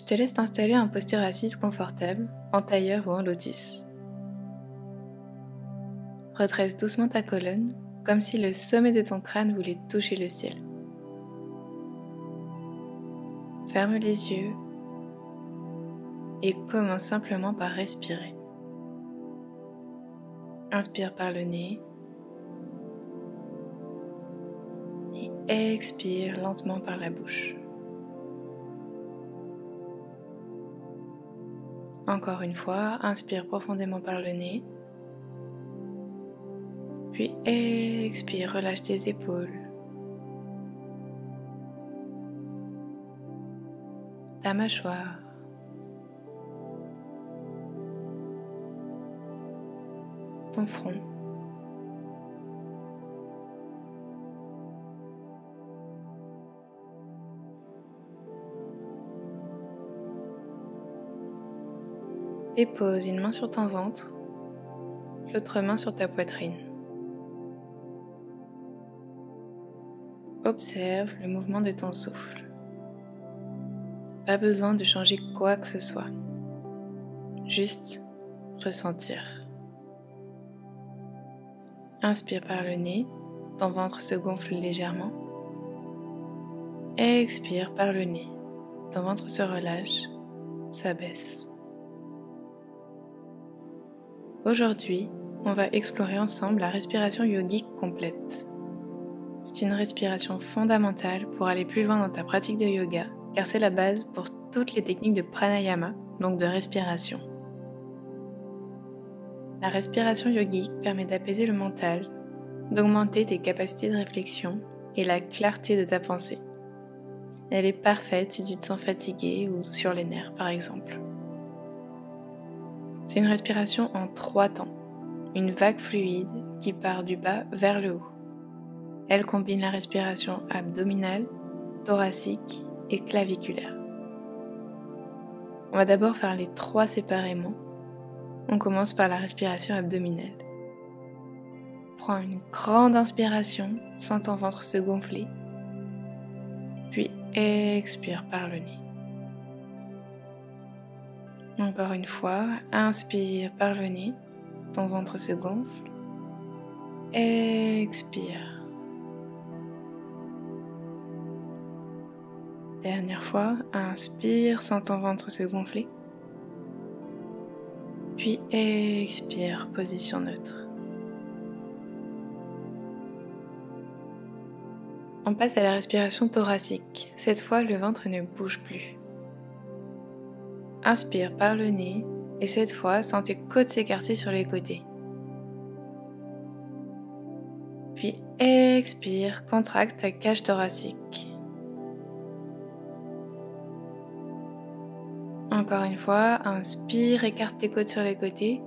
te laisse t'installer en posture assise confortable, en tailleur ou en lotus. Redresse doucement ta colonne, comme si le sommet de ton crâne voulait toucher le ciel. Ferme les yeux et commence simplement par respirer. Inspire par le nez et expire lentement par la bouche. Encore une fois, inspire profondément par le nez. Puis expire, relâche tes épaules, ta mâchoire, ton front. Dépose une main sur ton ventre, l'autre main sur ta poitrine. Observe le mouvement de ton souffle. Pas besoin de changer quoi que ce soit. Juste ressentir. Inspire par le nez, ton ventre se gonfle légèrement. Expire par le nez, ton ventre se relâche, s'abaisse. Aujourd'hui, on va explorer ensemble la respiration yogique complète. C'est une respiration fondamentale pour aller plus loin dans ta pratique de yoga, car c'est la base pour toutes les techniques de pranayama, donc de respiration. La respiration yogique permet d'apaiser le mental, d'augmenter tes capacités de réflexion et la clarté de ta pensée. Elle est parfaite si tu te sens fatigué ou sur les nerfs par exemple. C'est une respiration en 3 temps, une vague fluide qui part du bas vers le haut. Elle combine la respiration abdominale, thoracique et claviculaire. On va d'abord faire les 3 séparément. On commence par la respiration abdominale. Prends une grande inspiration, sens ton ventre se gonfler. Puis expire par le nez. Encore une fois, inspire par le nez, ton ventre se gonfle. Expire. Dernière fois, inspire, sens ton ventre se gonfler. Puis expire, position neutre. On passe à la respiration thoracique. Cette fois, le ventre ne bouge plus. Inspire par le nez et cette fois, sens tes côtes s'écarter sur les côtés. Puis expire, contracte ta cage thoracique. Encore une fois, inspire, écarte tes côtes sur les côtés.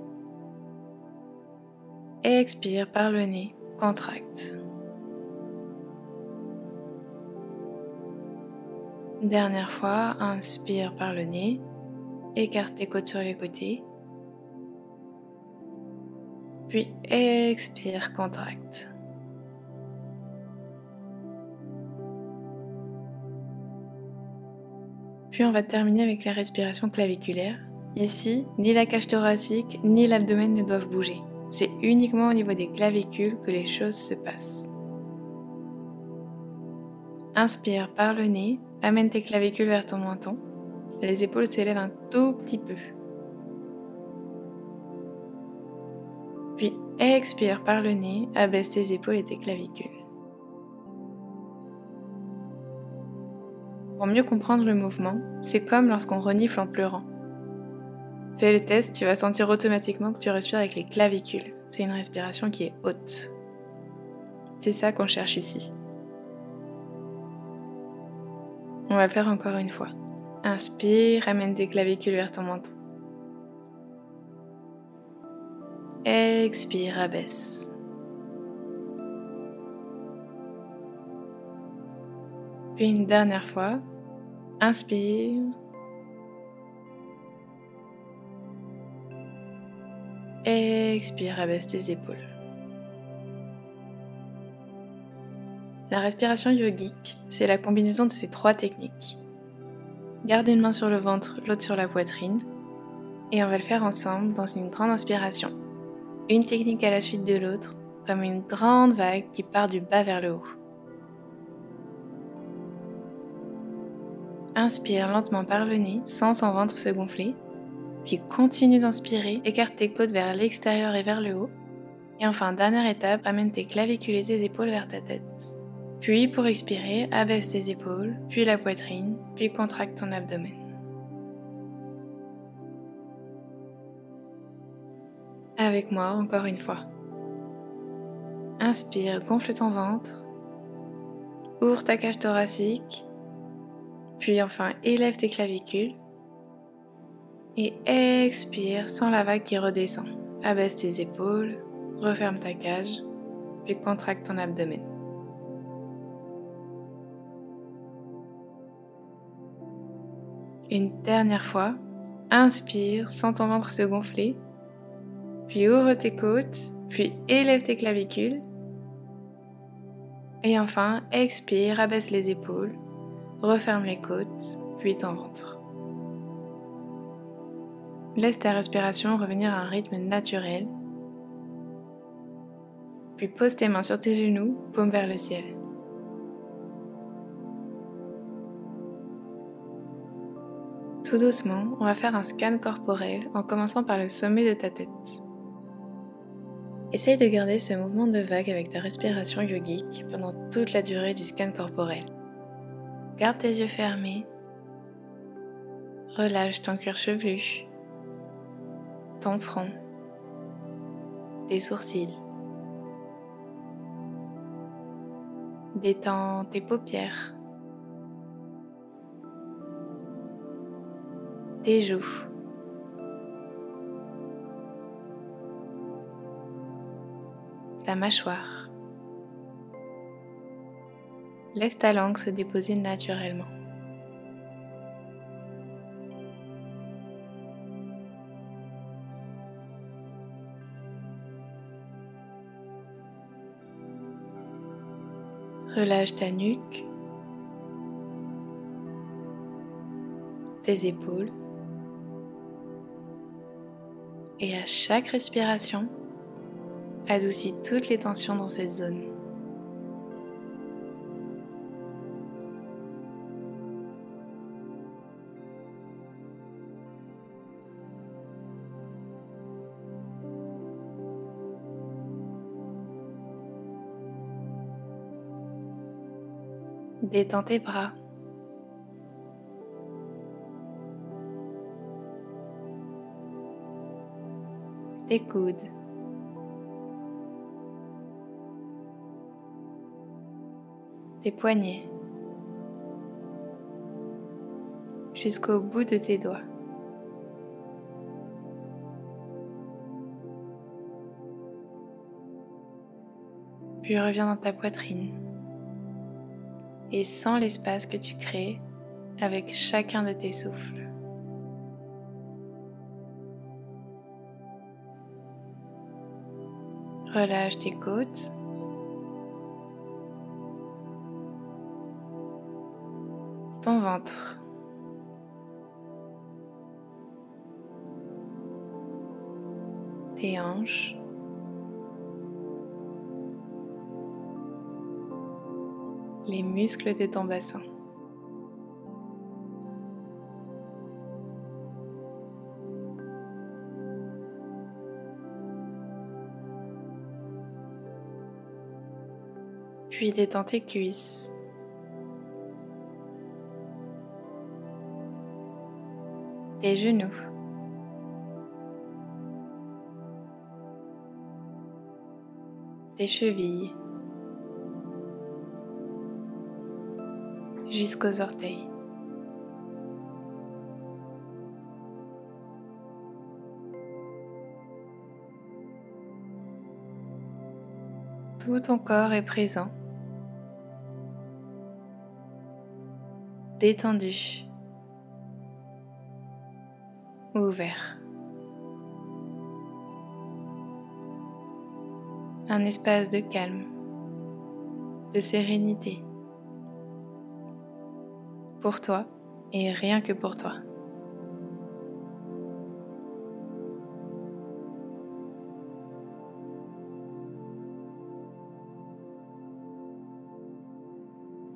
Expire par le nez, contracte. Dernière fois, inspire par le nez, écarte tes côtes sur les côtés. Puis expire, contracte. Puis on va terminer avec la respiration claviculaire. Ici, ni la cage thoracique ni l'abdomen ne doivent bouger. C'est uniquement au niveau des clavicules que les choses se passent. Inspire par le nez, amène tes clavicules vers ton menton. Les épaules s'élèvent un tout petit peu. Puis expire par le nez, abaisse tes épaules et tes clavicules. Pour mieux comprendre le mouvement, c'est comme lorsqu'on renifle en pleurant. Fais le test, tu vas sentir automatiquement que tu respires avec les clavicules. C'est une respiration qui est haute. C'est ça qu'on cherche ici. On va le faire encore une fois. Inspire, amène tes clavicules vers ton menton. Expire, abaisse. Puis une dernière fois. Inspire. Expire, abaisse tes épaules. La respiration yogique, c'est la combinaison de ces 3 techniques. Garde une main sur le ventre, l'autre sur la poitrine. Et on va le faire ensemble dans une grande inspiration. Une technique à la suite de l'autre, comme une grande vague qui part du bas vers le haut. Inspire lentement par le nez, sens ton ventre se gonfler. Puis continue d'inspirer, écarte tes côtes vers l'extérieur et vers le haut. Et enfin, dernière étape, amène tes clavicules et tes épaules vers ta tête. Puis pour expirer, abaisse tes épaules, puis la poitrine, puis contracte ton abdomen. Avec moi, encore une fois. Inspire, gonfle ton ventre. Ouvre ta cage thoracique. Puis enfin, élève tes clavicules. Et expire, sens la vague qui redescend. Abaisse tes épaules, referme ta cage, puis contracte ton abdomen. Une dernière fois, inspire, sens ton ventre se gonfler, puis ouvre tes côtes, puis élève tes clavicules. Et enfin, expire, abaisse les épaules, referme les côtes, puis ton ventre. Laisse ta respiration revenir à un rythme naturel. Puis pose tes mains sur tes genoux, paume vers le ciel. Tout doucement, on va faire un scan corporel en commençant par le sommet de ta tête. Essaye de garder ce mouvement de vague avec ta respiration yogique pendant toute la durée du scan corporel. Garde tes yeux fermés. Relâche ton cuir chevelu, ton front, tes sourcils. Détends tes paupières, tes joues. Ta mâchoire. Laisse ta langue se déposer naturellement. Relâche ta nuque, tes épaules. Et à chaque respiration, adoucis toutes les tensions dans cette zone. Détends tes bras. Tes coudes. Tes poignets. Jusqu'au bout de tes doigts. Puis reviens dans ta poitrine et sens l'espace que tu crées avec chacun de tes souffles. Relâche tes côtes. Ton ventre. Tes hanches. Les muscles de ton bassin. Puis détends tes cuisses. Tes genoux. Tes chevilles. Jusqu'aux orteils. Tout ton corps est présent, détendu, ouvert. Un espace de calme, de sérénité. Pour toi et rien que pour toi.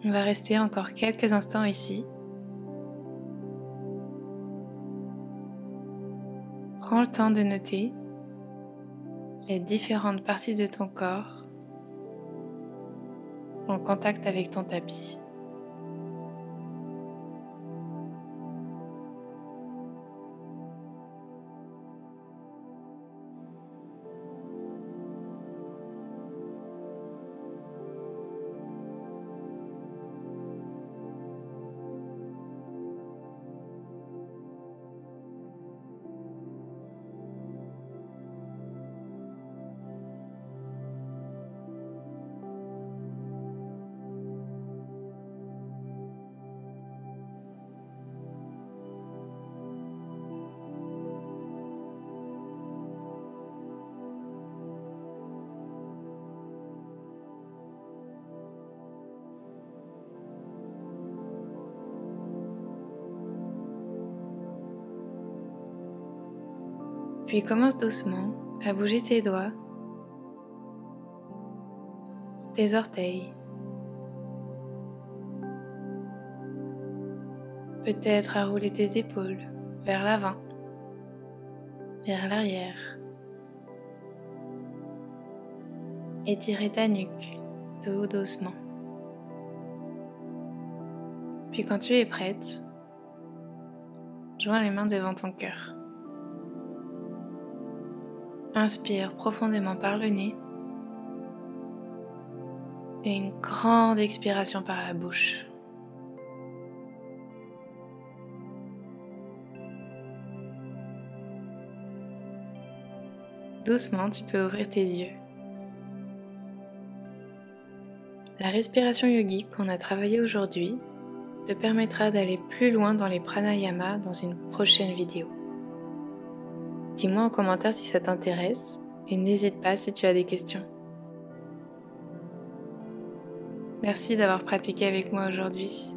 On va rester encore quelques instants ici. Prends le temps de noter les différentes parties de ton corps en contact avec ton tapis. Puis commence doucement à bouger tes doigts, tes orteils, peut-être à rouler tes épaules vers l'avant, vers l'arrière. Étirer ta nuque tout doucement. Puis quand tu es prête, joins les mains devant ton cœur. Inspire profondément par le nez et une grande expiration par la bouche. Doucement, tu peux ouvrir tes yeux. La respiration yogique qu'on a travaillée aujourd'hui te permettra d'aller plus loin dans les pranayamas dans une prochaine vidéo. Dis-moi en commentaire si ça t'intéresse et n'hésite pas si tu as des questions. Merci d'avoir pratiqué avec moi aujourd'hui.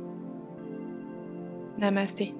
Namasté.